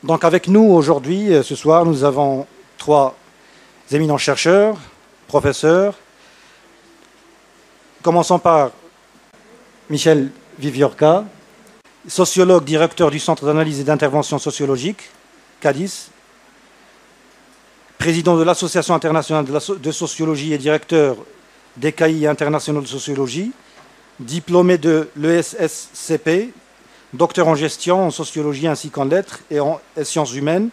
Donc avec nous aujourd'hui, ce soir, nous avons trois éminents chercheurs, professeurs. Commençons par Michel Viviorca, sociologue, directeur du Centre d'analyse et d'intervention sociologique, CADIS, président de l'Association internationale de sociologie et directeur des cahiers internationaux de sociologie, diplômé de l'ESSCP, docteur en gestion, en sociologie ainsi qu'en lettres et en sciences humaines.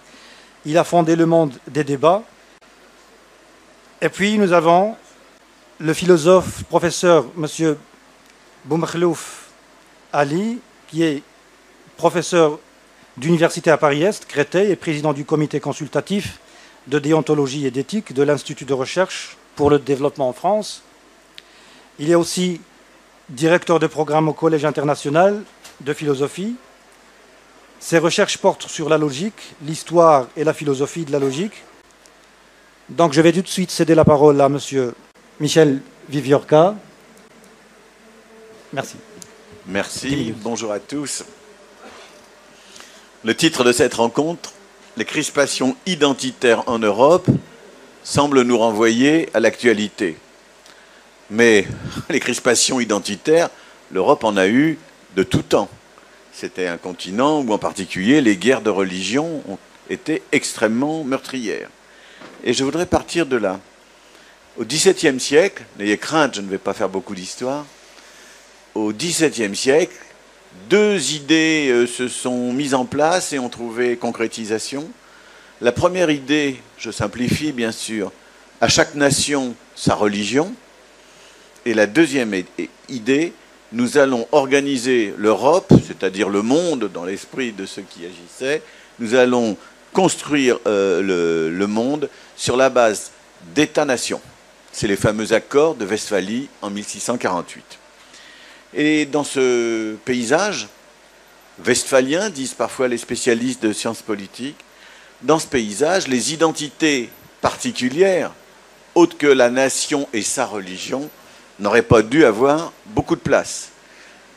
Il a fondé Le Monde des débats. Et puis nous avons le philosophe, professeur M. Boumakhlouf Ali, qui est professeur d'université à Paris-Est, Créteil, et président du comité consultatif de déontologie et d'éthique de l'Institut de recherche pour le développement en France. Il est aussi directeur de programme au Collège international de philosophie. Ses recherches portent sur la logique, l'histoire et la philosophie de la logique. Donc je vais tout de suite céder la parole à M. Michel Viviorca. Merci. Merci, bonjour à tous. Le titre de cette rencontre, les crispations identitaires en Europe, semble nous renvoyer à l'actualité. Mais les crispations identitaires, l'Europe en a eu de tout temps. C'était un continent où en particulier les guerres de religion ont été extrêmement meurtrières. Et je voudrais partir de là. Au XVIIe siècle, n'ayez crainte, je ne vais pas faire beaucoup d'histoire, au XVIIe siècle, deux idées se sont mises en place et ont trouvé concrétisation. La première idée, je simplifie bien sûr, à chaque nation sa religion. Et la deuxième idée, nous allons organiser l'Europe, c'est-à-dire le monde dans l'esprit de ceux qui agissaient, nous allons construire le monde sur la base d'États-nations. C'est les fameux accords de Westphalie en 1648. Et dans ce paysage westphalien, disent parfois les spécialistes de sciences politiques, dans ce paysage, les identités particulières, autres que la nation et sa religion, n'auraient pas dû avoir beaucoup de place.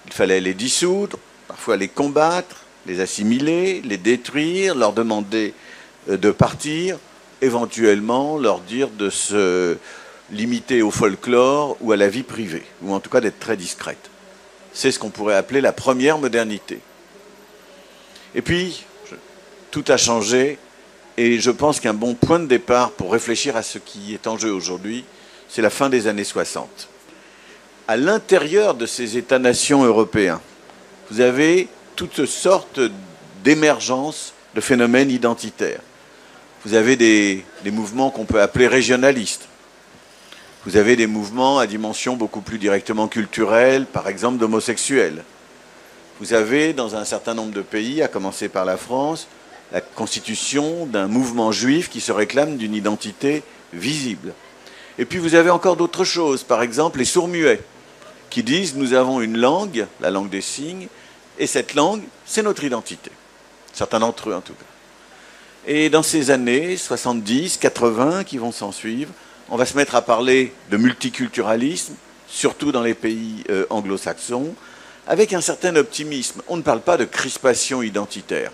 Il fallait les dissoudre, parfois les combattre, les assimiler, les détruire, leur demander de partir, éventuellement leur dire de se limiter au folklore ou à la vie privée, ou en tout cas d'être très discrète. C'est ce qu'on pourrait appeler la première modernité. Et puis, tout a changé, et je pense qu'un bon point de départ pour réfléchir à ce qui est en jeu aujourd'hui, c'est la fin des années 60. À l'intérieur de ces États-nations européens, vous avez toutes sortes d'émergences de phénomènes identitaires. Vous avez des mouvements qu'on peut appeler régionalistes. Vous avez des mouvements à dimension beaucoup plus directement culturelle, par exemple d'homosexuels. Vous avez, dans un certain nombre de pays, à commencer par la France, la constitution d'un mouvement juif qui se réclame d'une identité visible. Et puis vous avez encore d'autres choses, par exemple les sourds-muets, qui disent « nous avons une langue, la langue des signes, et cette langue, c'est notre identité ». Certains d'entre eux, en tout cas. Et dans ces années 70, 80 qui vont s'en suivre, on va se mettre à parler de multiculturalisme, surtout dans les pays anglo-saxons, avec un certain optimisme. On ne parle pas de crispation identitaire.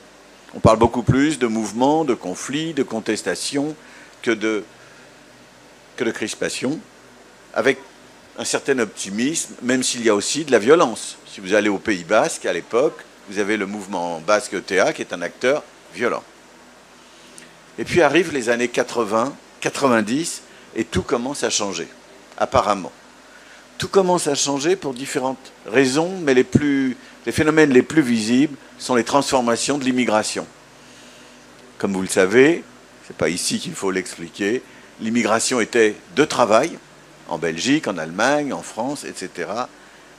On parle beaucoup plus de mouvements, de conflits, de contestations que de crispation, avec un certain optimisme, même s'il y a aussi de la violence. Si vous allez au Pays Basque, à l'époque, vous avez le mouvement basque ETA qui est un acteur violent. Et puis arrivent les années 80, 90, et tout commence à changer, apparemment. Tout commence à changer pour différentes raisons, mais les phénomènes les plus visibles sont les transformations de l'immigration. Comme vous le savez, ce n'est pas ici qu'il faut l'expliquer, l'immigration était de travail, en Belgique, en Allemagne, en France, etc.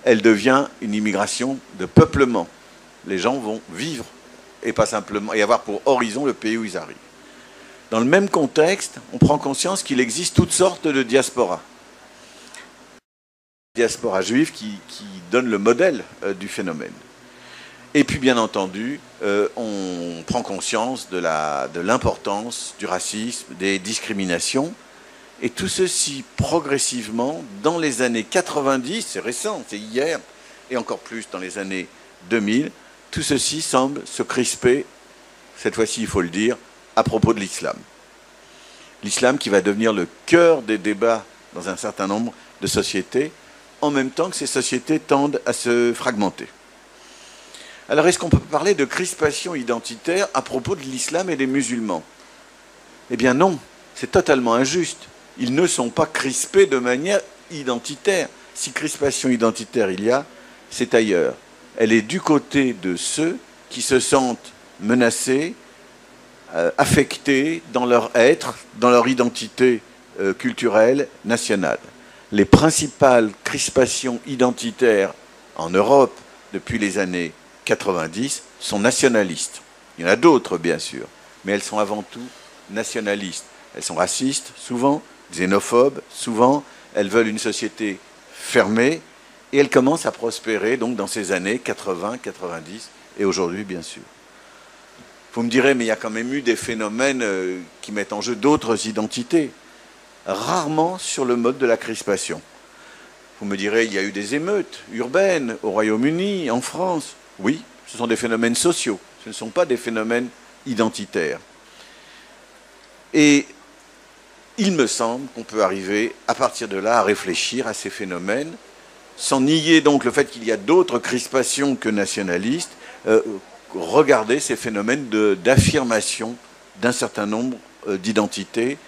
Elle devient une immigration de peuplement. Les gens vont vivre et pas simplement et avoir pour horizon le pays où ils arrivent. Dans le même contexte, on prend conscience qu'il existe toutes sortes de diasporas. Diaspora juive qui donne le modèle du phénomène. Et puis, bien entendu, on prend conscience de l'importance du racisme, des discriminations. Et tout ceci, progressivement, dans les années 90, c'est récent, c'est hier, et encore plus dans les années 2000, tout ceci semble se crisper cette fois-ci il faut le dire, à propos de l'islam. L'islam qui va devenir le cœur des débats dans un certain nombre de sociétés, en même temps que ces sociétés tendent à se fragmenter. Alors est-ce qu'on peut parler de crispation identitaire à propos de l'islam et des musulmans? Eh bien non, c'est totalement injuste. Ils ne sont pas crispés de manière identitaire. Si crispation identitaire il y a, c'est ailleurs. Elle est du côté de ceux qui se sentent menacés, affectés dans leur être, dans leur identité culturelle nationale. Les principales crispations identitaires en Europe depuis les années 90 sont nationalistes. Il y en a d'autres, bien sûr, mais elles sont avant tout nationalistes. Elles sont racistes, souvent, xénophobes, souvent, elles veulent une société fermée, et elles commencent à prospérer donc dans ces années 80, 90, et aujourd'hui, bien sûr. Vous me direz, mais il y a quand même eu des phénomènes qui mettent en jeu d'autres identités, rarement sur le mode de la crispation. Vous me direz, il y a eu des émeutes urbaines au Royaume-Uni, en France. Oui, ce sont des phénomènes sociaux, ce ne sont pas des phénomènes identitaires. Et il me semble qu'on peut arriver, à partir de là, à réfléchir à ces phénomènes, sans nier donc le fait qu'il y a d'autres crispations que nationalistes, regarder ces phénomènes d'affirmation d'un certain nombre d'identités,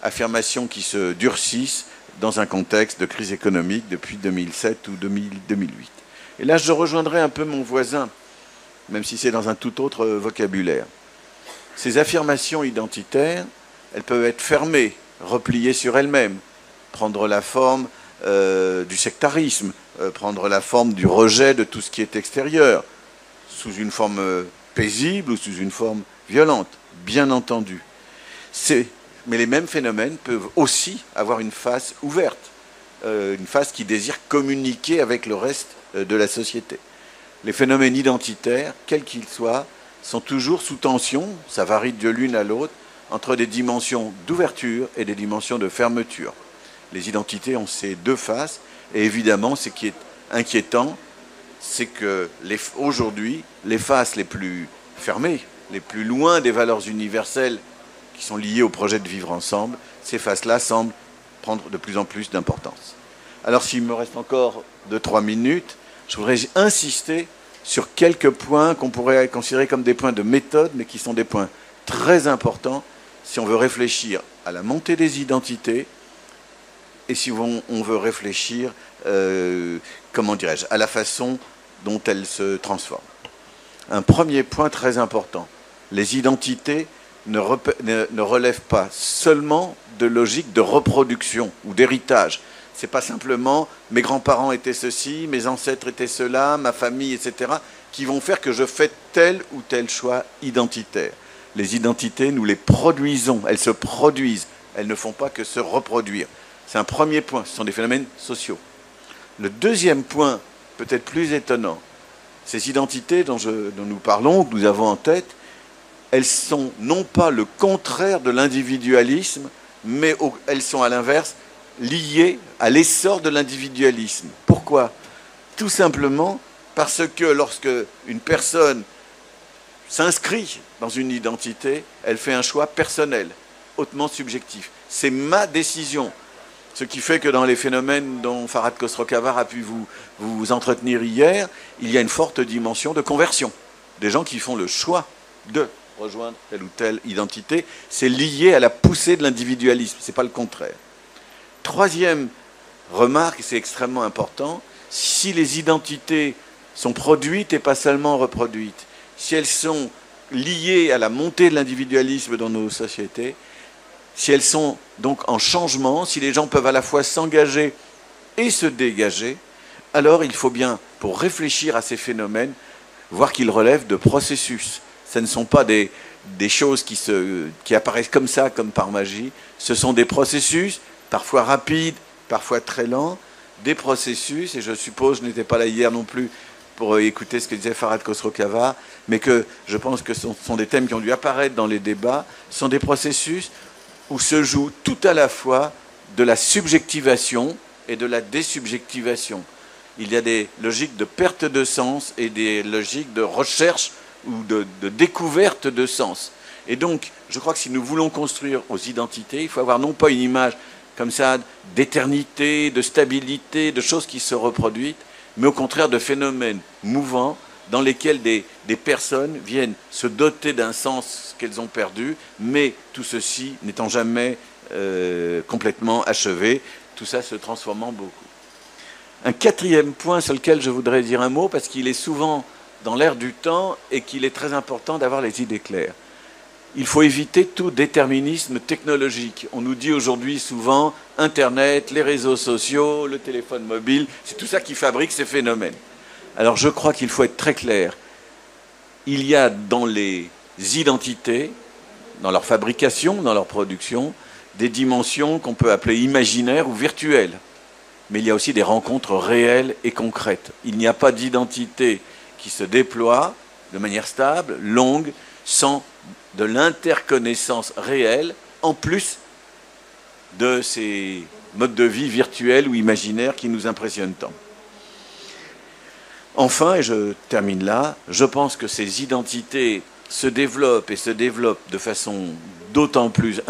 affirmations qui se durcissent dans un contexte de crise économique depuis 2007 ou 2008. Et là, je rejoindrai un peu mon voisin, même si c'est dans un tout autre vocabulaire. Ces affirmations identitaires, elles peuvent être fermées, repliées sur elles-mêmes, prendre la forme du sectarisme, prendre la forme du rejet de tout ce qui est extérieur, sous une forme paisible ou sous une forme violente, bien entendu. Mais les mêmes phénomènes peuvent aussi avoir une face ouverte, une face qui désire communiquer avec le reste de la société. Les phénomènes identitaires, quels qu'ils soient, sont toujours sous tension, ça varie de l'une à l'autre, entre des dimensions d'ouverture et des dimensions de fermeture. Les identités ont ces deux faces, et évidemment, ce qui est inquiétant, c'est que aujourd'hui, les faces les plus fermées, les plus loin des valeurs universelles qui sont liées au projet de vivre ensemble, ces faces-là semblent prendre de plus en plus d'importance. Alors, s'il me reste encore 2-3 minutes, je voudrais insister sur quelques points qu'on pourrait considérer comme des points de méthode, mais qui sont des points très importants si on veut réfléchir à la montée des identités et si on veut réfléchir, comment dirais-je, à la façon dont elles se transforment. Un premier point très important, les identités ne relèvent pas seulement de logique de reproduction ou d'héritage. C'est pas simplement mes grands-parents étaient ceci, mes ancêtres étaient cela, ma famille, etc., qui vont faire que je fais tel ou tel choix identitaire. Les identités, nous les produisons, elles se produisent, elles ne font pas que se reproduire. C'est un premier point, ce sont des phénomènes sociaux. Le deuxième point, peut-être plus étonnant, ces identités dont nous parlons, que nous avons en tête, elles sont non pas le contraire de l'individualisme, mais elles sont à l'inverse liées à l'essor de l'individualisme. Pourquoi? Tout simplement parce que lorsque une personne s'inscrit dans une identité, elle fait un choix personnel, hautement subjectif. C'est ma décision. Ce qui fait que dans les phénomènes dont Farhad Khosrow-Khavar a pu vous entretenir hier, il y a une forte dimension de conversion. Des gens qui font le choix de rejoindre telle ou telle identité, c'est lié à la poussée de l'individualisme, ce n'est pas le contraire. Troisième remarque, et c'est extrêmement important, si les identités sont produites et pas seulement reproduites, si elles sont liées à la montée de l'individualisme dans nos sociétés, si elles sont donc en changement, si les gens peuvent à la fois s'engager et se dégager, alors il faut bien, pour réfléchir à ces phénomènes, voir qu'ils relèvent de processus. Ce ne sont pas des choses qui apparaissent comme ça, comme par magie. Ce sont des processus, parfois rapides, parfois très lents, des processus, et je suppose, je n'étais pas là hier non plus pour écouter ce que disait Farhad Khosrow-Khavar, mais que je pense que ce sont des thèmes qui ont dû apparaître dans les débats, ce sont des processus où se joue tout à la fois de la subjectivation et de la désubjectivation. Il y a des logiques de perte de sens et des logiques de recherche ou de découverte de sens. Et donc, je crois que si nous voulons construire aux identités, il faut avoir non pas une image comme ça d'éternité, de stabilité, de choses qui se reproduisent, mais au contraire de phénomènes mouvants dans lesquels des personnes viennent se doter d'un sens qu'elles ont perdu, mais tout ceci n'étant jamais complètement achevé, tout ça se transformant beaucoup. Un quatrième point sur lequel je voudrais dire un mot, parce qu'il est souvent dans l'air du temps et qu'il est très important d'avoir les idées claires. Il faut éviter tout déterminisme technologique. On nous dit aujourd'hui souvent Internet, les réseaux sociaux, le téléphone mobile, c'est tout ça qui fabrique ces phénomènes. Alors je crois qu'il faut être très clair. Il y a dans les identités, dans leur fabrication, dans leur production, des dimensions qu'on peut appeler imaginaires ou virtuelles. Mais il y a aussi des rencontres réelles et concrètes. Il n'y a pas d'identité qui se déploie de manière stable, longue, sans de l'interconnaissance réelle, en plus de ces modes de vie virtuels ou imaginaires qui nous impressionnent tant. Enfin, et je termine là, je pense que ces identités se développent et se développent de façon d'autant plus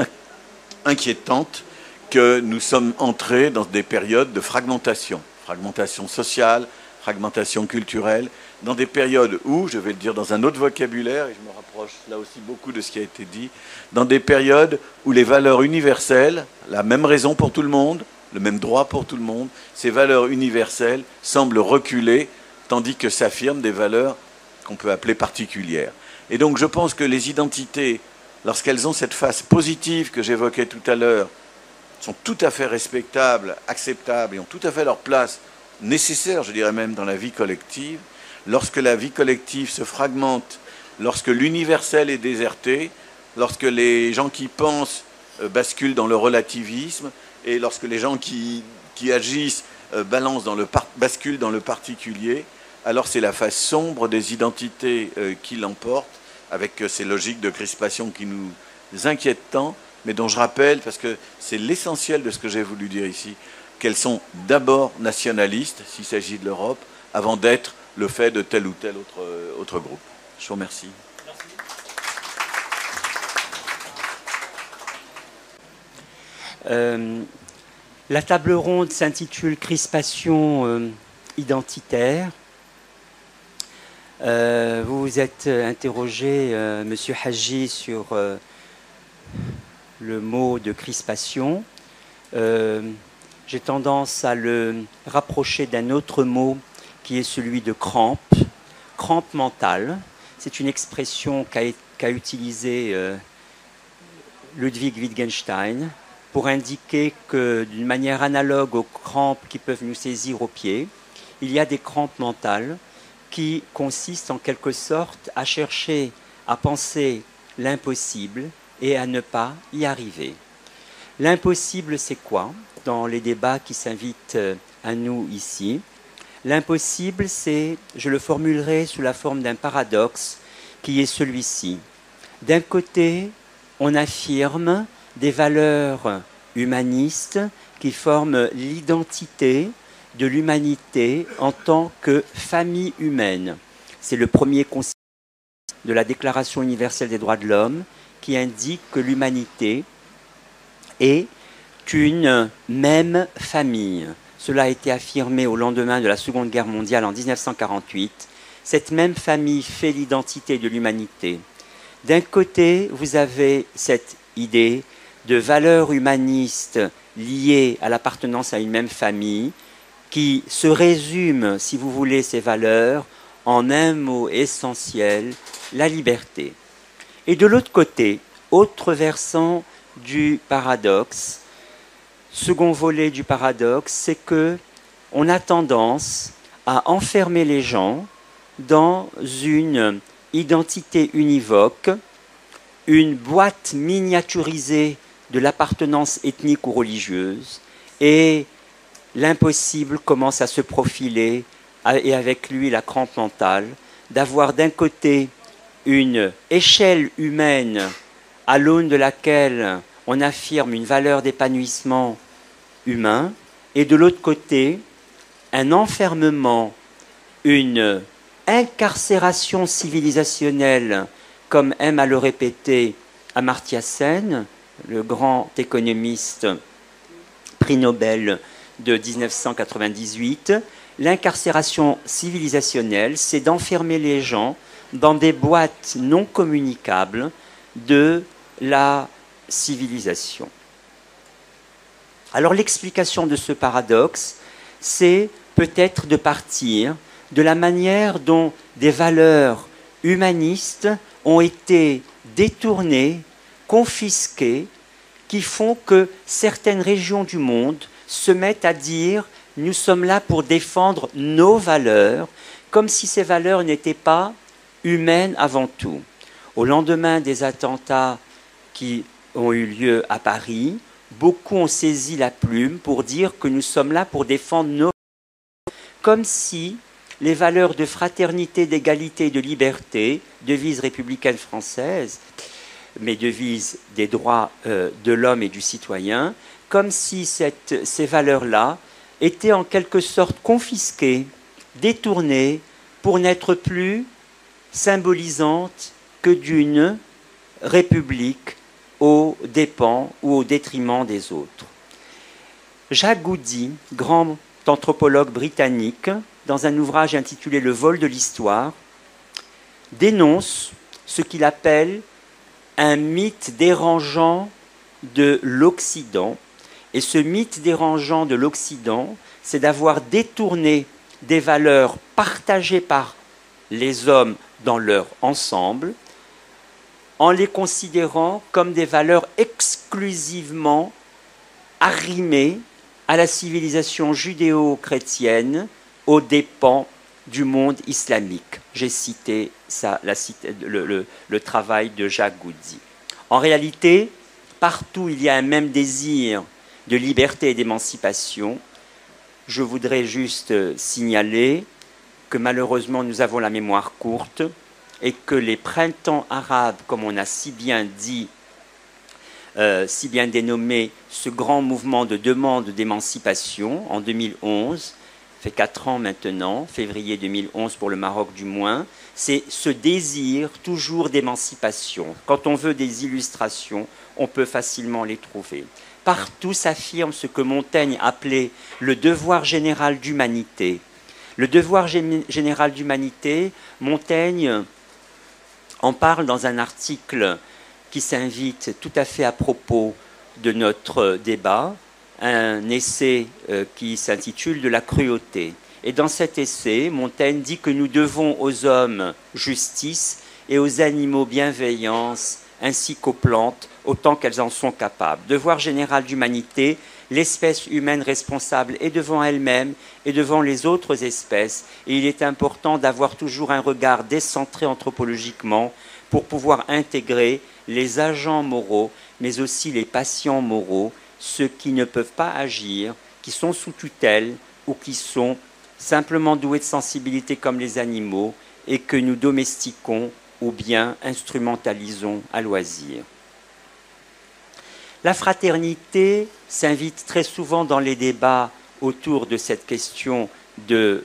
inquiétante que nous sommes entrés dans des périodes de fragmentation. Fragmentation sociale, fragmentation culturelle, dans des périodes où, je vais le dire dans un autre vocabulaire, et je me rapproche là aussi beaucoup de ce qui a été dit, dans des périodes où les valeurs universelles, la même raison pour tout le monde, le même droit pour tout le monde, ces valeurs universelles semblent reculer, tandis que s'affirment des valeurs qu'on peut appeler particulières. Et donc je pense que les identités, lorsqu'elles ont cette face positive que j'évoquais tout à l'heure, sont tout à fait respectables, acceptables et ont tout à fait leur place nécessaire, je dirais même, dans la vie collective. Lorsque la vie collective se fragmente, lorsque l'universel est déserté, lorsque les gens qui pensent basculent dans le relativisme et lorsque les gens qui agissent basculent dans le particulier, alors c'est la face sombre des identités qui l'emporte, avec ces logiques de crispation qui nous inquiètent tant, mais dont je rappelle, parce que c'est l'essentiel de ce que j'ai voulu dire ici, qu'elles sont d'abord nationalistes, s'il s'agit de l'Europe, avant d'être le fait de tel ou tel autre groupe. Je vous remercie. La table ronde s'intitule « Crispation identitaire ». Vous vous êtes interrogé, Monsieur Hadji, sur le mot de crispation. J'ai tendance à le rapprocher d'un autre mot qui est celui de crampe, crampe mentale. C'est une expression qu'a utilisée Ludwig Wittgenstein pour indiquer que d'une manière analogue aux crampes qui peuvent nous saisir aux pieds, il y a des crampes mentales qui consistent en quelque sorte à chercher à penser l'impossible et à ne pas y arriver. L'impossible, c'est quoi? Dans les débats qui s'invitent à nous ici, l'impossible, c'est, je le formulerai sous la forme d'un paradoxe qui est celui-ci. D'un côté, on affirme des valeurs humanistes qui forment l'identité de l'humanité en tant que famille humaine. C'est le premier concept de la Déclaration universelle des droits de l'homme qui indique que l'humanité est une même famille. Cela a été affirmé au lendemain de la Seconde Guerre mondiale en 1948. Cette même famille fait l'identité de l'humanité. D'un côté, vous avez cette idée de valeurs humanistes liées à l'appartenance à une même famille qui se résume, si vous voulez, ces valeurs en un mot essentiel, la liberté. Et de l'autre côté, autre versant du paradoxe, second volet du paradoxe, c'est que on a tendance à enfermer les gens dans une identité univoque, une boîte miniaturisée de l'appartenance ethnique ou religieuse, et l'impossible commence à se profiler, et avec lui la crampe mentale, d'avoir d'un côté une échelle humaine à l'aune de laquelle on affirme une valeur d'épanouissement humain, et de l'autre côté, un enfermement, une incarcération civilisationnelle, comme aime à le répéter Amartya Sen, le grand économiste prix Nobel de 1998, l'incarcération civilisationnelle, c'est d'enfermer les gens dans des boîtes non communicables de la civilisation. Alors l'explication de ce paradoxe, c'est peut-être de partir de la manière dont des valeurs humanistes ont été détournées, confisquées, qui font que certaines régions du monde se mettent à dire « nous sommes là pour défendre nos valeurs », comme si ces valeurs n'étaient pas humaines avant tout. Au lendemain des attentats qui ont eu lieu à Paris, beaucoup ont saisi la plume pour dire que nous sommes là pour défendre nos valeurs, comme si les valeurs de fraternité, d'égalité et de liberté, devise républicaine française, mais devise des droits de l'homme et du citoyen, comme si ces valeurs-là étaient en quelque sorte confisquées, détournées, pour n'être plus symbolisantes que d'une république aux dépens ou au détriment des autres. Jacques Goudy, grand anthropologue britannique, dans un ouvrage intitulé « Le vol de l'histoire », dénonce ce qu'il appelle un mythe dérangeant de l'Occident. Et ce mythe dérangeant de l'Occident, c'est d'avoir détourné des valeurs partagées par les hommes dans leur ensemble, en les considérant comme des valeurs exclusivement arrimées à la civilisation judéo-chrétienne, aux dépens du monde islamique. J'ai cité ça, le travail de Jacques Goudy. En réalité, partout il y a un même désir de liberté et d'émancipation. Je voudrais juste signaler que malheureusement nous avons la mémoire courte et que les printemps arabes, comme on a si bien dit, si bien dénommé ce grand mouvement de demande d'émancipation en 2011, fait 4 ans maintenant, février 2011 pour le Maroc du moins, c'est ce désir toujours d'émancipation. Quand on veut des illustrations, on peut facilement les trouver. Partout s'affirme ce que Montaigne appelait le devoir général d'humanité. Le devoir général d'humanité, Montaigne en parle dans un article qui s'invite tout à fait à propos de notre débat, un essai qui s'intitule « De la cruauté ». Et dans cet essai, Montaigne dit que nous devons aux hommes justice et aux animaux bienveillance, ainsi qu'aux plantes, autant qu'elles en sont capables. Devoir général d'humanité, l'espèce humaine responsable est devant elle-même et devant les autres espèces. Et il est important d'avoir toujours un regard décentré anthropologiquement pour pouvoir intégrer les agents moraux, mais aussi les patients moraux, ceux qui ne peuvent pas agir, qui sont sous tutelle ou qui sont simplement doués de sensibilité comme les animaux et que nous domestiquons ou bien instrumentalisons à loisir. La fraternité s'invite très souvent dans les débats autour de cette question des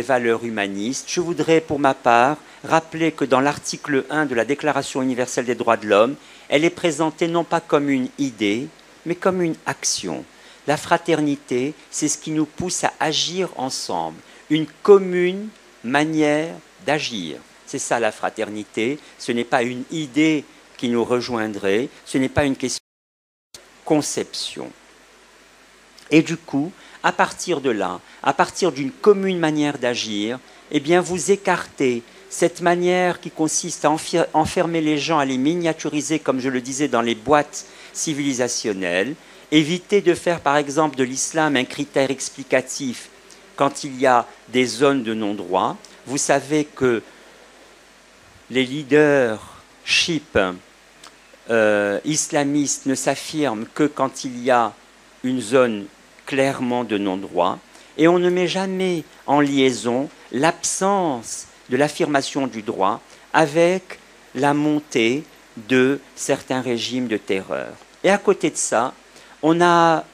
valeurs humanistes. Je voudrais pour ma part rappeler que dans l'article 1 de la Déclaration universelle des droits de l'homme, elle est présentée non pas comme une idée, mais comme une action. La fraternité, c'est ce qui nous pousse à agir ensemble, une commune manière d'agir. C'est ça la fraternité, ce n'est pas une idée qui nous rejoindrait, ce n'est pas une question de conception. Et du coup, à partir de là, à partir d'une commune manière d'agir, eh bien vous écartez cette manière qui consiste à enfermer les gens, à les miniaturiser, comme je le disais, dans les boîtes civilisationnelles. Évitez de faire, par exemple, de l'islam un critère explicatif quand il y a des zones de non-droit. Vous savez que les leaderships islamistes ne s'affirment que quand il y a une zone clairement de non-droit. Et on ne met jamais en liaison l'absence de l'affirmation du droit avec la montée de certains régimes de terreur. Et à côté de ça, on a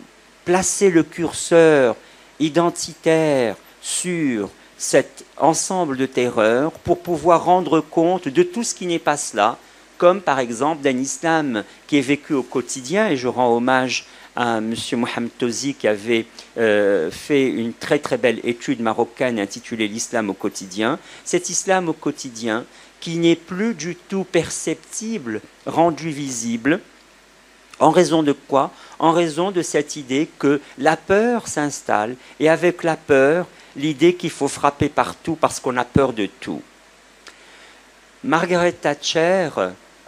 placé le curseur identitaire sur cette ensemble de terreurs pour pouvoir rendre compte de tout ce qui n'est pas cela, comme par exemple d'un islam qui est vécu au quotidien, et je rends hommage à M. Mohamed Tozi qui avait fait une très très belle étude marocaine intitulée l'islam au quotidien. Cet islam au quotidien qui n'est plus du tout perceptible, rendu visible, en raison de quoi? En raison de cette idée que la peur s'installe, et avec la peur, l'idée qu'il faut frapper partout parce qu'on a peur de tout. Margaret Thatcher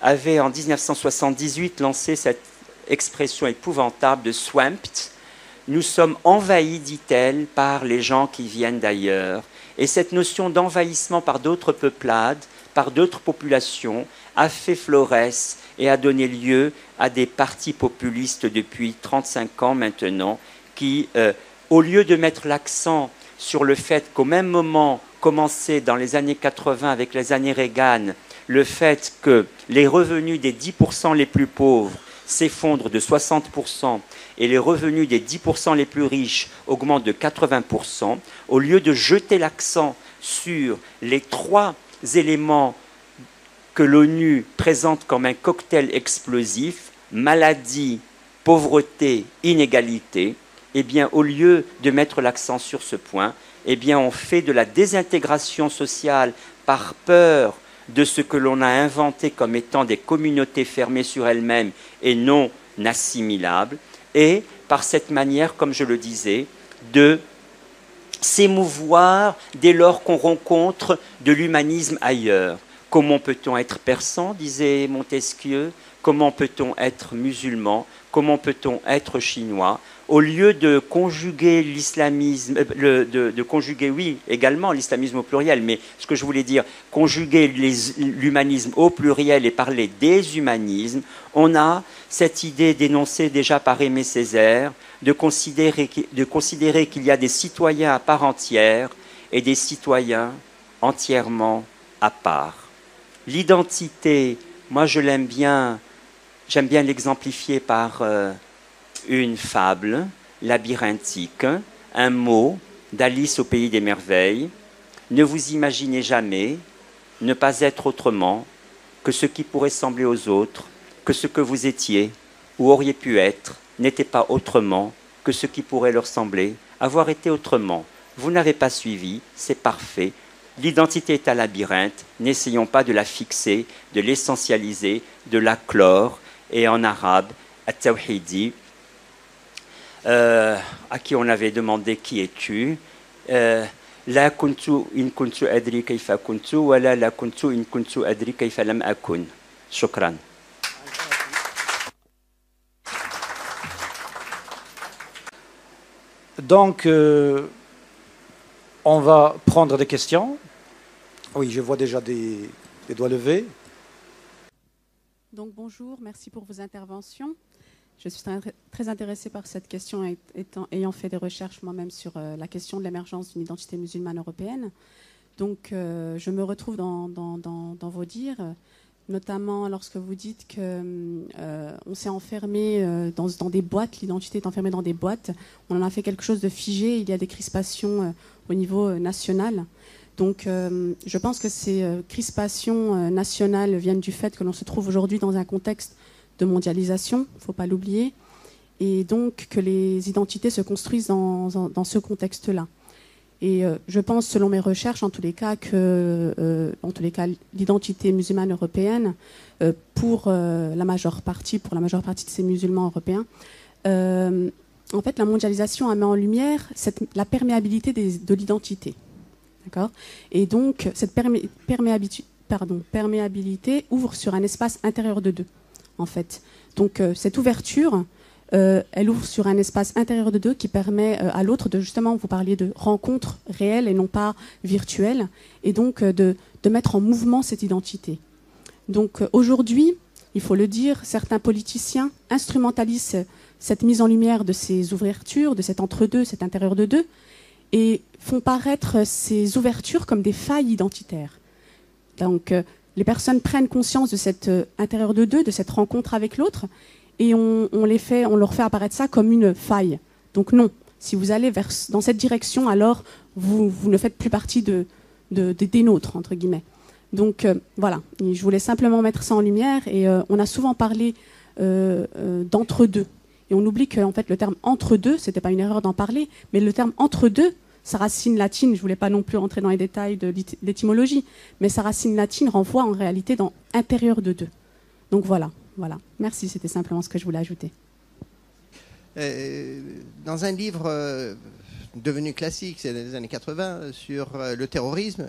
avait en 1978 lancé cette expression épouvantable de swamped. Nous sommes envahis, dit-elle, par les gens qui viennent d'ailleurs. Et cette notion d'envahissement par d'autres peuplades, par d'autres populations, a fait florès et a donné lieu à des partis populistes depuis 35 ans maintenant, qui, au lieu de mettre l'accent sur le fait qu'au même moment, commencé dans les années 80 avec les années Reagan, le fait que les revenus des 10% les plus pauvres s'effondrent de 60% et les revenus des 10% les plus riches augmentent de 80%, au lieu de jeter l'accent sur les 3 éléments que l'ONU présente comme un cocktail explosif, maladie, pauvreté, inégalité, eh bien, au lieu de mettre l'accent sur ce point, eh bien, on fait de la désintégration sociale par peur de ce que l'on a inventé comme étant des communautés fermées sur elles-mêmes et non assimilables, et par cette manière, comme je le disais, de s'émouvoir dès lors qu'on rencontre de l'humanisme ailleurs. Comment peut-on être persan, disait Montesquieu? Comment peut-on être musulman? Comment peut-on être chinois? Au lieu de conjuguer l'islamisme, de conjuguer, oui, également l'islamisme au pluriel, mais ce que je voulais dire, conjuguer l'humanisme au pluriel et parler des humanismes, on a cette idée dénoncée déjà par Aimé Césaire, de considérer qu'il y a des citoyens à part entière et des citoyens entièrement à part. L'identité, moi je l'aime bien, j'aime bien l'exemplifier par une fable labyrinthique, un mot d'Alice au pays des merveilles. Ne vous imaginez jamais ne pas être autrement que ce qui pourrait sembler aux autres, que ce que vous étiez ou auriez pu être n'était pas autrement que ce qui pourrait leur sembler avoir été autrement. Vous n'avez pas suivi, c'est parfait. L'identité est un labyrinthe, n'essayons pas de la fixer, de l'essentialiser, de la clore. Et en arabe, at-tawhidi, à qui on avait demandé qui es-tu, la kuntu in kuntu adri kayfa kuntu wala la kuntu in kuntu adri kayfa lam akun. Shukran. Donc, on va prendre des questions. Oui, je vois déjà des doigts levés. Donc bonjour, merci pour vos interventions. Je suis très intéressée par cette question, ayant fait des recherches moi-même sur la question de l'émergence d'une identité musulmane européenne. Donc je me retrouve dans vos dires, notamment lorsque vous dites qu'on s'est enfermé dans des boîtes, l'identité est enfermée dans des boîtes, on en a fait quelque chose de figé, il y a des crispations au niveau national. Donc je pense que ces crispations nationales viennent du fait que l'on se trouve aujourd'hui dans un contexte de mondialisation, il ne faut pas l'oublier, et donc que les identités se construisent dans ce contexte-là. Et je pense, selon mes recherches, en tous les cas, que l'identité musulmane européenne, pour la majeure partie de ces musulmans européens, en fait, la mondialisation a mis en lumière la perméabilité de l'identité. D'accord ? Et donc, cette perméabilité ouvre sur un espace intérieur de deux, en fait. Donc, cette ouverture, elle ouvre sur un espace intérieur de deux qui permet à l'autre de, justement, vous parliez de rencontres réelles et non pas virtuelles, et donc de mettre en mouvement cette identité. Donc, aujourd'hui, il faut le dire, certains politiciens instrumentalisent cette mise en lumière de ces ouvertures, de cet entre-deux, cet intérieur de deux, et font paraître ces ouvertures comme des failles identitaires. Donc, les personnes prennent conscience de cet intérieur de deux, de cette rencontre avec l'autre, et on leur fait apparaître ça comme une faille. Donc non, si vous allez dans cette direction, alors vous ne faites plus partie de des nôtres, entre guillemets. Donc voilà, je voulais simplement mettre ça en lumière. Et on a souvent parlé d'entre-deux. Et on oublie que en fait, le terme entre-deux, c'était pas une erreur d'en parler, mais le terme entre-deux, sa racine latine, je voulais pas non plus rentrer dans les détails de l'étymologie, mais sa racine latine renvoie en réalité dans intérieur de deux. Donc voilà. Merci, c'était simplement ce que je voulais ajouter. Dans un livre devenu classique, c'est des années 80, sur le terrorisme,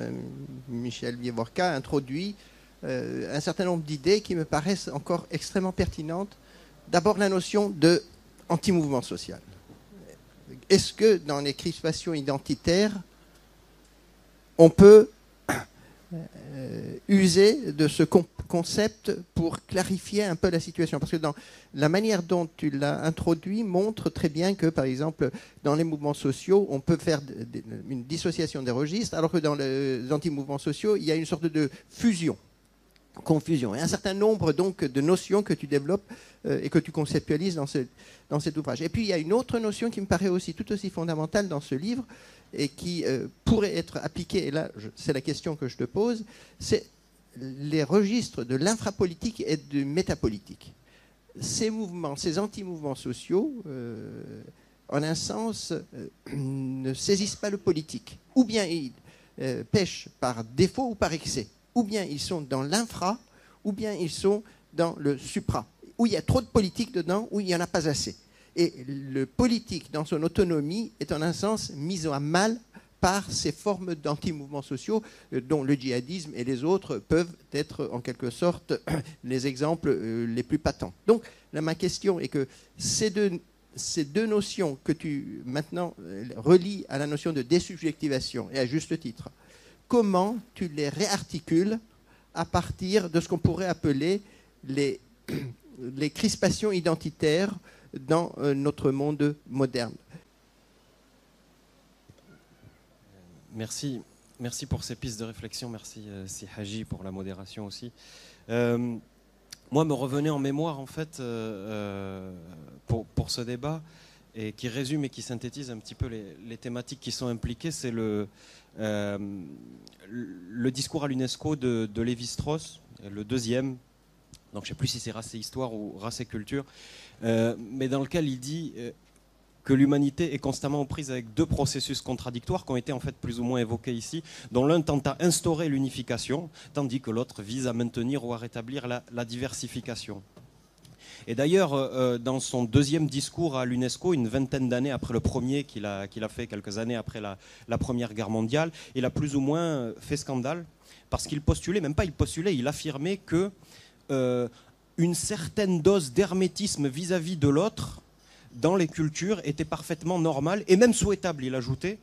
Michel Vievorka introduit un certain nombre d'idées qui me paraissent encore extrêmement pertinentes. D'abord, la notion d'anti-mouvement social. Est-ce que dans les crispations identitaires, on peut user de ce concept pour clarifier un peu la situation? Parce que dans la manière dont tu l'as introduit montre très bien que, par exemple, dans les mouvements sociaux, on peut faire une dissociation des registres, alors que dans les anti-mouvements sociaux, il y a une sorte de fusion, confusion, et un certain nombre donc de notions que tu développes et que tu conceptualises dans cet ouvrage. Et puis il y a une autre notion qui me paraît aussi tout aussi fondamentale dans ce livre et qui pourrait être appliquée, et là c'est la question que je te pose, c'est les registres de l'infrapolitique et du métapolitique. Ces mouvements, ces anti-mouvements sociaux, en un sens, ne saisissent pas le politique. Ou bien ils pêchent par défaut ou par excès. Ou bien ils sont dans l'infra, ou bien ils sont dans le supra, où il y a trop de politique dedans, où il n'y en a pas assez. Et le politique, dans son autonomie, est en un sens mis à mal par ces formes d'anti-mouvements sociaux dont le djihadisme et les autres peuvent être en quelque sorte les exemples les plus patents. Donc là, ma question est que ces deux notions que tu maintenant relis à la notion de désubjectivation, et à juste titre, comment tu les réarticules à partir de ce qu'on pourrait appeler les crispations identitaires dans notre monde moderne? Merci pour ces pistes de réflexion. Merci Sihaji pour la modération aussi. Moi, me revenait en mémoire en fait pour ce débat et qui résume et qui synthétise un petit peu les thématiques qui sont impliquées. C'est le discours à l'UNESCO de Lévi-Strauss, le deuxième. Donc je ne sais plus si c'est Race et Histoire ou Race et Culture, mais dans lequel il dit que l'humanité est constamment aux prises avec deux processus contradictoires qui ont été en fait plus ou moins évoqués ici, dont l'un tend à instaurer l'unification, tandis que l'autre vise à maintenir ou à rétablir la diversification. Et d'ailleurs, dans son deuxième discours à l'UNESCO, une vingtaine d'années après le premier qu'il a fait, quelques années après la Première Guerre mondiale, il a plus ou moins fait scandale, parce qu'il postulait, même pas il postulait, il affirmait que une certaine dose d'hermétisme vis-à-vis de l'autre dans les cultures était parfaitement normale et même souhaitable, il ajoutait,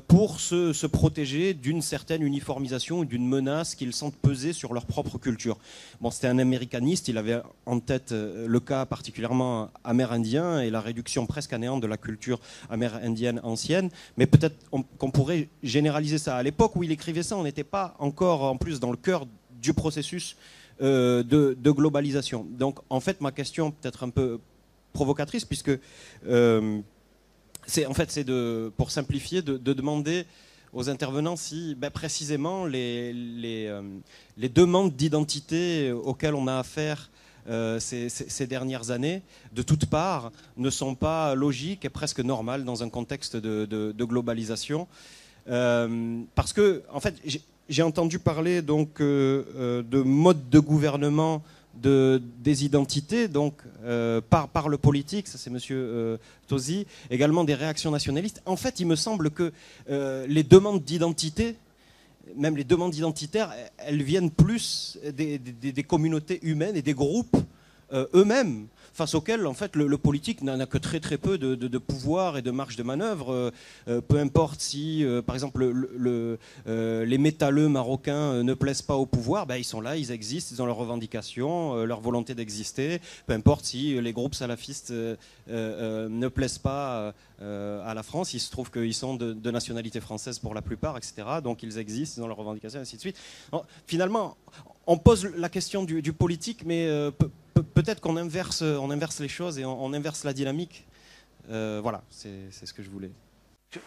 pour se protéger d'une certaine uniformisation ou d'une menace qu'ils sentent peser sur leur propre culture. Bon, c'était un américaniste, il avait en tête le cas particulièrement amérindien et la réduction presque à néant de la culture amérindienne ancienne, mais peut-être qu'on pourrait généraliser ça. À l'époque où il écrivait ça, on n'était pas encore en plus dans le cœur du processus de globalisation. Donc en fait ma question peut-être un peu provocatrice, puisque c'est pour simplifier de demander aux intervenants si précisément les demandes d'identité auxquelles on a affaire ces dernières années, de toutes parts, ne sont pas logiques et presque normales dans un contexte de globalisation. Parce que en fait j'ai entendu parler donc de mode de gouvernement des identités, donc par le politique, ça c'est monsieur Tosi, également des réactions nationalistes. En fait, il me semble que les demandes d'identité, même les demandes identitaires, elles viennent plus des communautés humaines et des groupes eux-mêmes, face auxquels en fait le politique n'a que très peu de pouvoir et de marge de manœuvre. Peu importe si par exemple les métalleux marocains ne plaisent pas au pouvoir, ils sont là, ils existent, ils ont leurs revendications, leur volonté d'exister. Peu importe si les groupes salafistes ne plaisent pas à la France, il se trouve qu'ils sont de nationalité française pour la plupart, etc. Donc ils existent, ils ont leurs revendications, et ainsi de suite. Alors, finalement, on pose la question du politique, mais peut-être qu'on inverse les choses et on inverse la dynamique. Voilà, c'est ce que je voulais. Je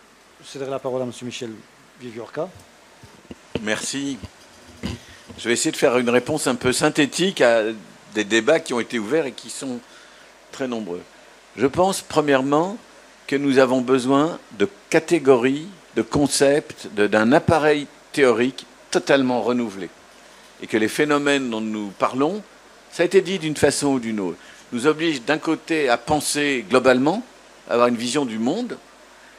céderai la parole à M. Michel Vievorka. Merci. Je vais essayer de faire une réponse un peu synthétique à des débats qui ont été ouverts et qui sont très nombreux. Je pense, premièrement, que nous avons besoin de catégories, de concepts, d'un appareil théorique totalement renouvelé. Et que les phénomènes dont nous parlons, ça a été dit d'une façon ou d'une autre, nous obligent d'un côté à penser globalement, à avoir une vision du monde,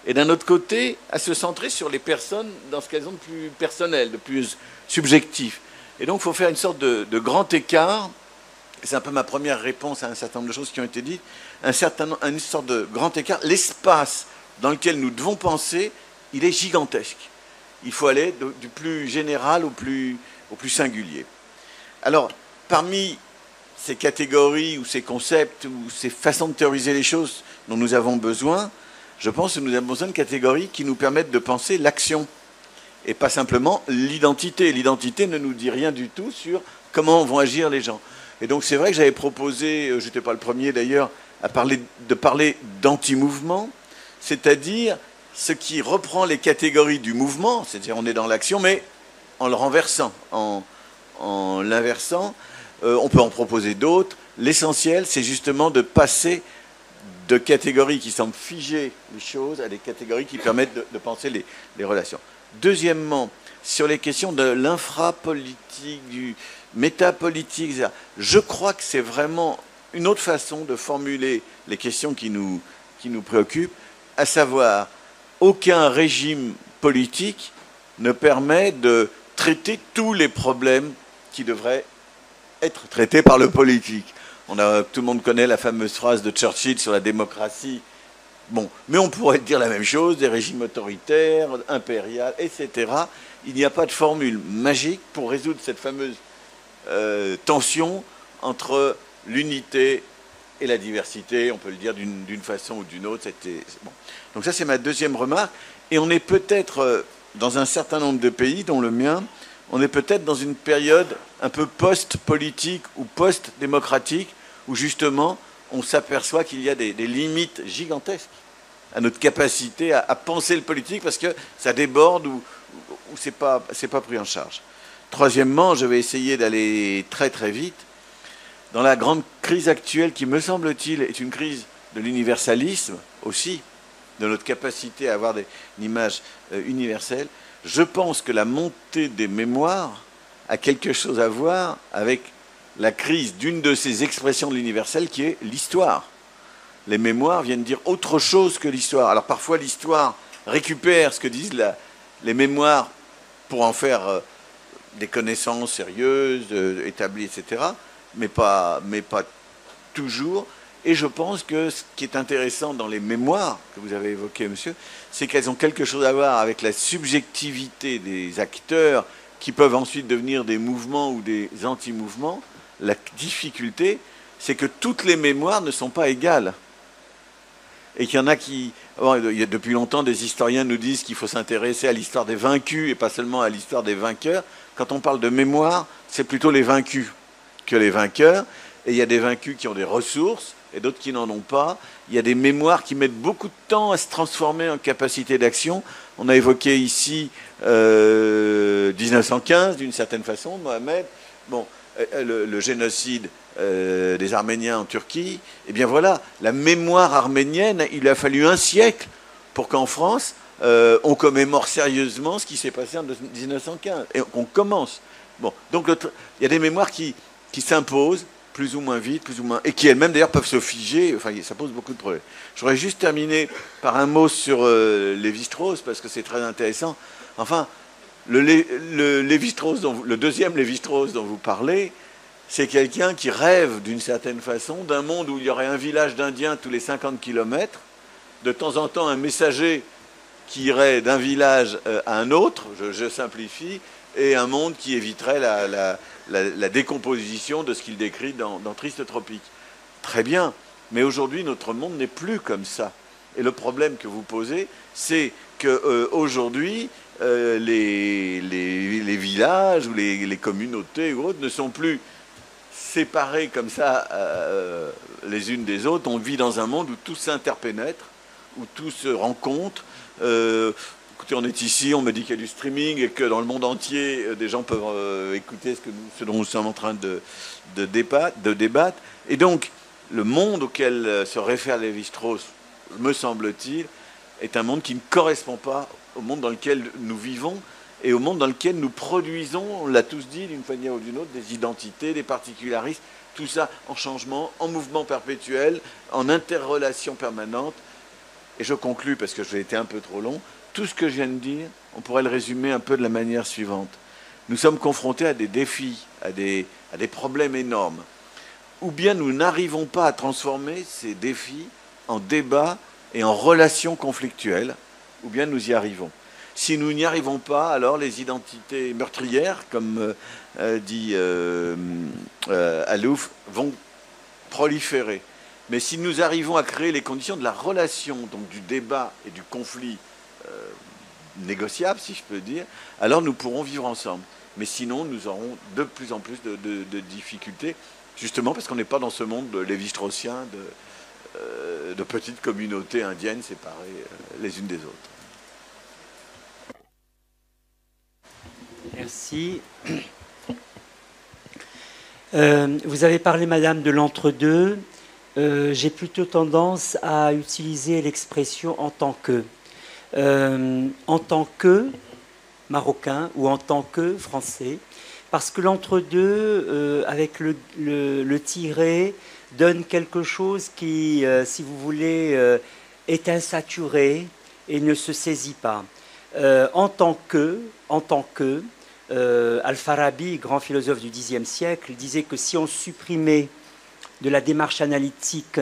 et d'un autre côté à se centrer sur les personnes dans ce qu'elles ont de plus personnel, de plus subjectif. Et donc il faut faire une sorte de grand écart, c'est un peu ma première réponse à un certain nombre de choses qui ont été dites, une sorte de grand écart. L'espace dans lequel nous devons penser, il est gigantesque. Il faut aller du plus général au plus singulier. Alors, parmi ces catégories ou ces concepts ou ces façons de théoriser les choses dont nous avons besoin, je pense que nous avons besoin de catégories qui nous permettent de penser l'action et pas simplement l'identité. L'identité ne nous dit rien du tout sur comment vont agir les gens. Et donc c'est vrai que j'avais proposé, je n'étais pas le premier d'ailleurs, de parler d'anti-mouvement, c'est-à-dire ce qui reprend les catégories du mouvement, c'est-à-dire on est dans l'action, mais en le renversant, en l'inversant. On peut en proposer d'autres. L'essentiel, c'est justement de passer de catégories qui semblent figer les choses à des catégories qui permettent de penser les relations. Deuxièmement, sur les questions de l'infrapolitique, du métapolitique, etc., je crois que c'est vraiment une autre façon de formuler les questions qui nous préoccupent, à savoir, aucun régime politique ne permet de traiter tous les problèmes qui devraient être traités par le politique. Tout le monde connaît la fameuse phrase de Churchill sur la démocratie. Bon, mais on pourrait dire la même chose des régimes autoritaires, impériaux, etc. Il n'y a pas de formule magique pour résoudre cette fameuse tension entre l'unité et la diversité. On peut le dire d'une façon ou d'une autre. Bon. Donc ça, c'est ma deuxième remarque. Et on est peut-être, dans un certain nombre de pays, dont le mien, on est peut-être dans une période un peu post-politique ou post-démocratique, où justement, on s'aperçoit qu'il y a des limites gigantesques à notre capacité à penser le politique, parce que ça déborde ou c'est pas pris en charge. Troisièmement, je vais essayer d'aller très très vite. Dans la grande crise actuelle, qui me semble-t-il est une crise de l'universalisme aussi, de notre capacité à avoir une image universelle, je pense que la montée des mémoires a quelque chose à voir avec la crise d'une de ces expressions de l'universel qui est l'histoire. Les mémoires viennent dire autre chose que l'histoire. Alors parfois l'histoire récupère ce que disent les mémoires pour en faire des connaissances sérieuses, établies, etc., mais pas toujours. Et je pense que ce qui est intéressant dans les mémoires que vous avez évoquées, monsieur, c'est qu'elles ont quelque chose à voir avec la subjectivité des acteurs qui peuvent ensuite devenir des mouvements ou des anti-mouvements. La difficulté, c'est que toutes les mémoires ne sont pas égales. Et qu'il y en a qui... Bon, il y a depuis longtemps, des historiens nous disent qu'il faut s'intéresser à l'histoire des vaincus et pas seulement à l'histoire des vainqueurs. Quand on parle de mémoire, c'est plutôt les vaincus que les vainqueurs. Et il y a des vaincus qui ont des ressources et d'autres qui n'en ont pas. Il y a des mémoires qui mettent beaucoup de temps à se transformer en capacité d'action. On a évoqué ici 1915, d'une certaine façon, Mohamed. Bon, le génocide des Arméniens en Turquie. Eh bien voilà, la mémoire arménienne, il a fallu un siècle pour qu'en France, on commémore sérieusement ce qui s'est passé en 1915. Et qu'on commence. Bon, donc il y a des mémoires qui s'imposent, plus ou moins vite, plus ou moins, et qui elles-mêmes d'ailleurs peuvent se figer. Enfin, ça pose beaucoup de problèmes. J'aurais juste terminé par un mot sur Lévi-Strauss, parce que c'est très intéressant. Enfin, le deuxième Lévi-Strauss dont vous parlez, c'est quelqu'un qui rêve d'une certaine façon d'un monde où il y aurait un village d'Indiens tous les 50 kilomètres, de temps en temps un messager qui irait d'un village à un autre, je simplifie, et un monde qui éviterait la décomposition de ce qu'il décrit dans Triste Tropique. Très bien, mais aujourd'hui notre monde n'est plus comme ça. Et le problème que vous posez, c'est qu'aujourd'hui, les villages ou les communautés ou autres ne sont plus séparés comme ça les unes des autres. On vit dans un monde où tout s'interpénètre, où tout se rencontre, écoutez, on est ici, on me dit qu'il y a du streaming et que dans le monde entier, des gens peuvent écouter ce dont nous sommes en train de débattre. Et donc, le monde auquel se réfère Lévi-Strauss, me semble-t-il, est un monde qui ne correspond pas au monde dans lequel nous vivons et au monde dans lequel nous produisons, on l'a tous dit d'une manière ou d'une autre, des identités, des particularismes, tout ça en changement, en mouvement perpétuel, en interrelation permanente. Et je conclus, parce que j'ai été un peu trop long, tout ce que je viens de dire, on pourrait le résumer un peu de la manière suivante. Nous sommes confrontés à des défis, à des problèmes énormes. Ou bien nous n'arrivons pas à transformer ces défis en débats et en relations conflictuelles, ou bien nous y arrivons. Si nous n'y arrivons pas, alors les identités meurtrières, comme dit Alouf, vont proliférer. Mais si nous arrivons à créer les conditions de la relation, donc du débat et du conflit négociable, si je peux dire, alors nous pourrons vivre ensemble. Mais sinon, nous aurons de plus en plus de difficultés, justement parce qu'on n'est pas dans ce monde lévi-straussien de petites communautés indiennes séparées les unes des autres. Merci. Vous avez parlé, madame, de l'entre-deux. J'ai plutôt tendance à utiliser l'expression en tant que marocain ou en tant que français, parce que l'entre-deux, avec le tiret, donne quelque chose qui, si vous voulez, est insaturé et ne se saisit pas. En tant que, Al-Farabi, grand philosophe du Xe siècle, disait que si on supprimait de la démarche analytique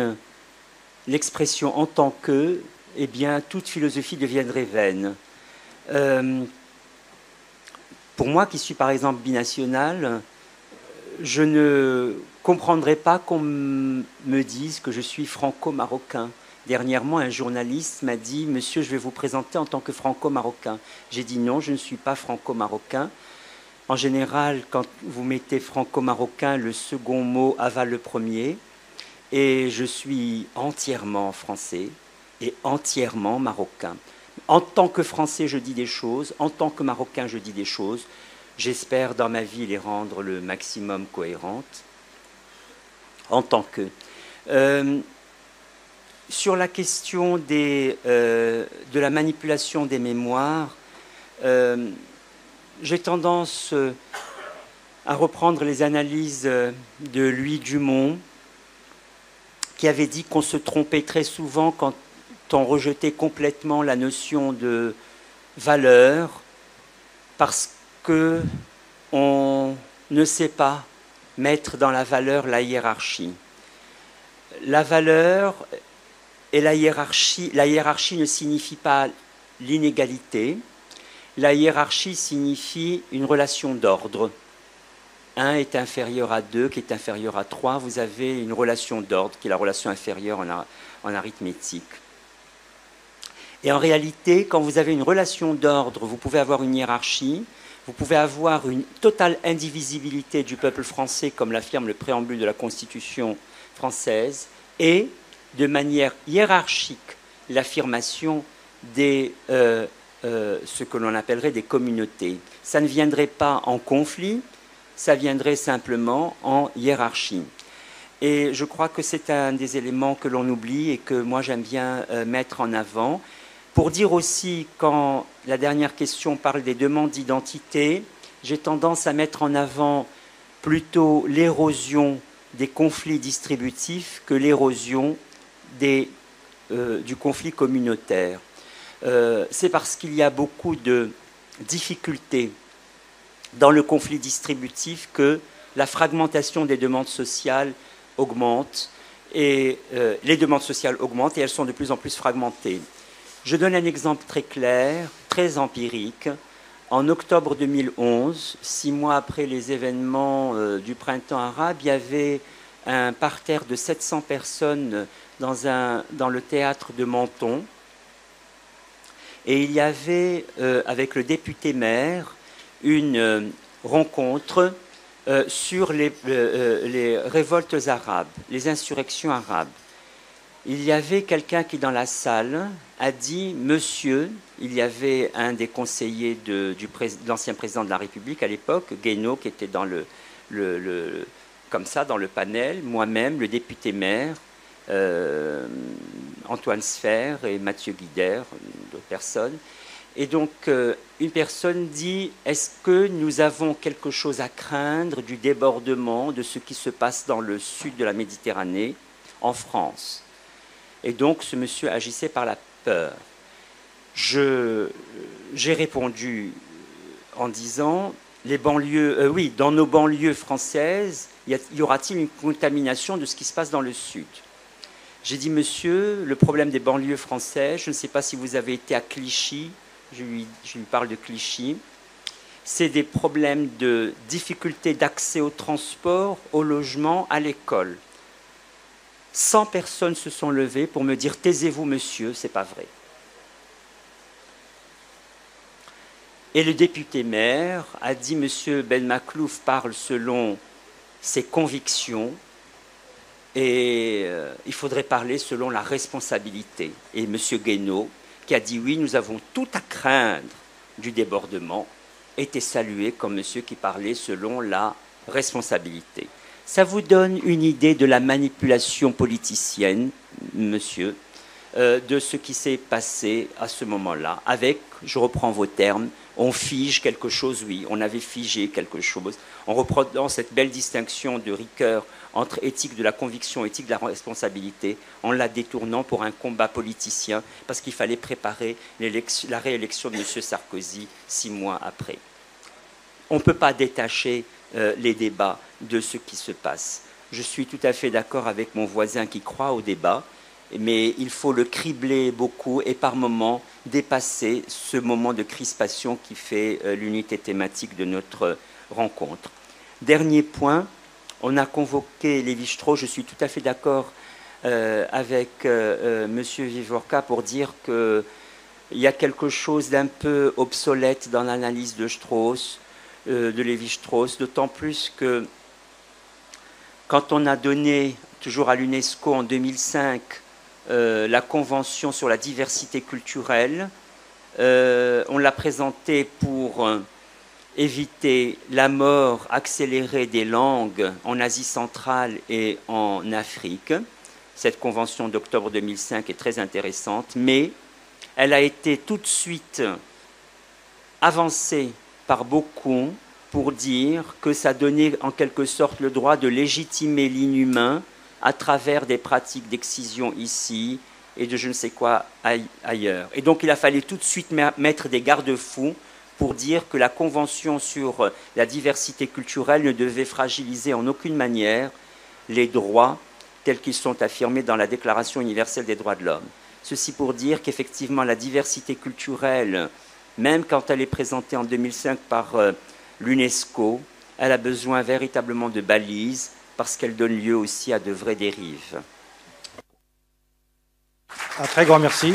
l'expression en tant que, eh bien, toute philosophie deviendrait vaine. Pour moi, qui suis par exemple binational, je ne comprendrais pas qu'on me dise que je suis franco-marocain. Dernièrement, un journaliste m'a dit « Monsieur, je vais vous présenter en tant que franco-marocain ». J'ai dit « Non, je ne suis pas franco-marocain ». En général, quand vous mettez franco-marocain, le second mot avale le premier. Et je suis entièrement français et entièrement marocain. En tant que français, je dis des choses. En tant que marocain, je dis des choses. J'espère dans ma vie les rendre le maximum cohérentes. En tant que... sur la question de la manipulation des mémoires, j'ai tendance à reprendre les analyses de Louis Dumont, qui avait dit qu'on se trompait très souvent quand on rejetait complètement la notion de valeur, parce qu'on ne sait pas mettre dans la valeur la hiérarchie. La valeur et la hiérarchie ne signifie pas l'inégalité. La hiérarchie signifie une relation d'ordre. 1 est inférieur à 2, qui est inférieur à 3. Vous avez une relation d'ordre, qui est la relation inférieure en arithmétique. Et en réalité, quand vous avez une relation d'ordre, vous pouvez avoir une hiérarchie, vous pouvez avoir une totale indivisibilité du peuple français, comme l'affirme le préambule de la Constitution française, et de manière hiérarchique, l'affirmation des... ce que l'on appellerait des communautés. Ça ne viendrait pas en conflit, ça viendrait simplement en hiérarchie. Et je crois que c'est un des éléments que l'on oublie et que moi j'aime bien mettre en avant. Pour dire aussi, quand la dernière question parle des demandes d'identité, j'ai tendance à mettre en avant plutôt l'érosion des conflits distributifs que l'érosion du conflit communautaire. C'est parce qu'il y a beaucoup de difficultés dans le conflit distributif que la fragmentation des demandes sociales augmente et les demandes sociales augmentent et elles sont de plus en plus fragmentées. Je donne un exemple très clair, très empirique. En octobre 2011, 6 mois après les événements du printemps arabe, il y avait un parterre de 700 personnes dans le théâtre de Menton. Et il y avait, avec le député maire, une rencontre sur les révoltes arabes, les insurrections arabes. il y avait quelqu'un qui, dans la salle, a dit « Monsieur », il y avait un des conseillers de l'ancien président de la République à l'époque, Guénaud, qui était dans comme ça, dans le panel, moi-même, le député maire, Antoine Sfer et Mathieu Guidère, d'autres personnes. Et donc, une personne dit « Est-ce que nous avons quelque chose à craindre du débordement de ce qui se passe dans le sud de la Méditerranée, en France ?» Et donc, ce monsieur agissait par la peur. J'ai répondu en disant les banlieues, oui, dans nos banlieues françaises, y aura-t-il une contamination de ce qui se passe dans le sud? J'ai dit, monsieur, le problème des banlieues françaises, je ne sais pas si vous avez été à Clichy, je lui parle de Clichy, c'est des problèmes de difficulté d'accès au transport, au logement, à l'école. 100 personnes se sont levées pour me dire « Taisez-vous, monsieur, c'est pas vrai ». Et le député maire a dit « Monsieur Ben Maklouf parle selon ses convictions et il faudrait parler selon la responsabilité ». Et monsieur Guénaud, qui a dit « Oui, nous avons tout à craindre du débordement », était salué comme monsieur qui parlait selon la responsabilité. Ça vous donne une idée de la manipulation politicienne, monsieur, de ce qui s'est passé à ce moment-là, avec, je reprends vos termes, on fige quelque chose, oui, on avait figé quelque chose, en reprenant cette belle distinction de Ricoeur entre éthique de la conviction et éthique de la responsabilité, en la détournant pour un combat politicien, parce qu'il fallait préparer la réélection de M. Sarkozy 6 mois après. On ne peut pas détacher les débats de ce qui se passe. Je suis tout à fait d'accord avec mon voisin qui croit au débat, mais il faut le cribler beaucoup et par moments dépasser ce moment de crispation qui fait l'unité thématique de notre rencontre. Dernier point, on a convoqué Lévi-Strauss, je suis tout à fait d'accord avec M. Vivorca pour dire qu'il y a quelque chose d'un peu obsolète dans l'analyse de Strauss, de Lévi-Strauss, d'autant plus que quand on a donné, toujours à l'UNESCO en 2005, la Convention sur la diversité culturelle, on l'a présentée pour éviter la mort accélérée des langues en Asie centrale et en Afrique. Cette convention d'octobre 2005 est très intéressante, mais elle a été tout de suite avancée par beaucoup pour dire que ça donnait en quelque sorte le droit de légitimer l'inhumain à travers des pratiques d'excision ici et de je ne sais quoi ailleurs. Et donc il a fallu tout de suite mettre des garde-fous pour dire que la Convention sur la diversité culturelle ne devait fragiliser en aucune manière les droits tels qu'ils sont affirmés dans la Déclaration universelle des droits de l'homme. Ceci pour dire qu'effectivement la diversité culturelle, même quand elle est présentée en 2005 par l'UNESCO, elle a besoin véritablement de balises parce qu'elle donne lieu aussi à de vraies dérives. Un très grand merci.